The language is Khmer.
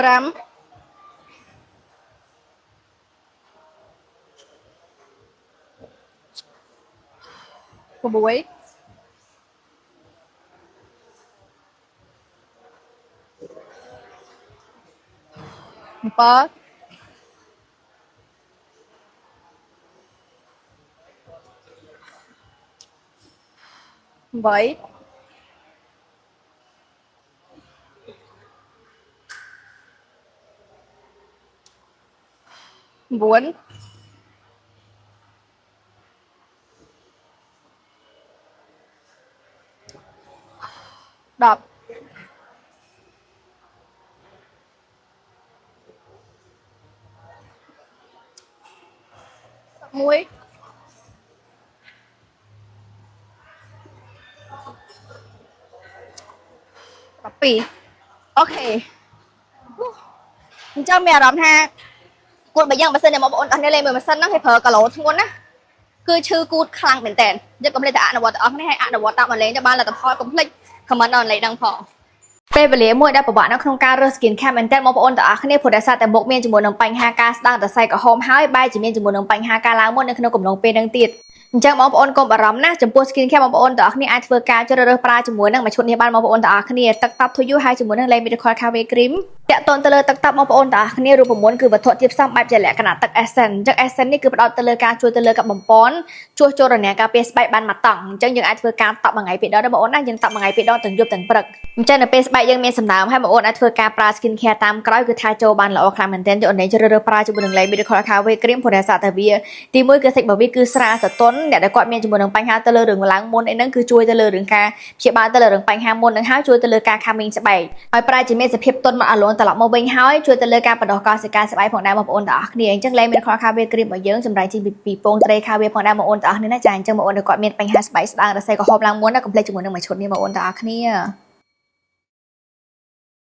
5 6 7 8 9 10 11 12 អូខេអញ្ចឹងមានអារម្មណ៍ថាគួតបើយ៉ាងបើសិនតែបងប្អូនអស់គ្នាលេងមើលម៉ាស៊ីនហ្នឹងហើយប្រើកាឡូធ្ងន់ណាគឺឈឺគូតខ្លាំងមែនតើយើងកុំភ្លេចតែអនុវត្តទាំងអស់គ្នាហើយអនុវត្តតាមមកលេងទៅបានលទ្ធផលកុំភ្លេច comment ដល់លេខហ្នឹងផងពេលវេលាមួយដែលពិបាកនៅក្នុងការរើស skin care មែនតើបងប្អូនទាំងអស់គ្នាព្រោះតែសារតែមុខមានជាមួយនឹងបញ្ហាការស្ដាងសរសៃក្រហមហើយបែរជាមានជាមួយនឹងបញ្ហាការឡើងមុននៅក្នុងកំឡុងពេលហ្នឹងទៀត អញ្ចឹងបងប្អូនកុំបារម្ភណាចំពោះ skin care បងប្អូនទាំងអស់គ្នាអាចធ្វើការជ្រើសរើសប្រើជាមួយនឹងមួយឈុតនេះបានបងប្អូនទាំងអស់គ្នាទឹកតាប់ to you ហើយជាមួយនឹង Lay Miracle Cafe Cream តាក់ទងទៅលើទឹកតាប់បងប្អូនទាំងអស់គ្នារូបមន្តគឺវត្ថុធាតុផ្សំបែបជាលក្ខណៈទឹក essence អញ្ចឹង essence នេះគឺផ្ដោតទៅលើការជួយទៅលើកបំពន់ជួសជុលរនាំងការពារស្បែកបានមួយតង់អញ្ចឹងយើងអាចធ្វើការតប់មួយថ្ងៃពីរដងដែរបងប្អូនណាយើងតប់មួយថ្ងៃពីរដងទាំងយប់ទាំងព្រឹកអញ្ចឹងនៅពេលស្បែកយើងមានសំណើមហើយបងប្អូនអាចធ្វើការប្រើ skin care តាមក្រោយគឺថាចូលបានល្អខ្លាំងមែនទែនយកអ្នកជ្រើសរើសប្រើជាមួយនឹង Lay Miracle Cafe Cream ព្រោះតែសារតែវាទី1គឺសាច់របស់វាគឺស្រាលស្រទន់អ្នកដែលគាត់មានជាមួយនឹងបញ្ហាទៅលើរឿងឡើងមុនអីហ្នឹងគឺជួយទៅលើរឿងការព្យាបាលទៅលើរឿងបញ្ហាមុនហ្នឹងហើយជួយទៅលើការខាមីងស្បែកហើយប្រែជាមានសភាពទន់មកអាឡូនត្រឡប់មកវិញហើយជួយទៅលើការបណ្ដុះកោសិកាស្បែកផងដែរបងប្អូនទាំងអស់គ្នាអញ្ចឹង Lay Miracle Cafe Cream របស់យើងចម្រាញ់ចេញពីពងត្រីខាវាផងដែរបងប្អូនទាំងអស់គ្នាណាចាអញ្ចឹងបងប្អូនគាត់មានបញ្ហាស្បែកស្ដាងរស័យក្រហមឡើងមុនណាកុំភ្លេចជាមួយនឹងមួយឈុតនេះបងប្អូនទាំងអស់គ្នា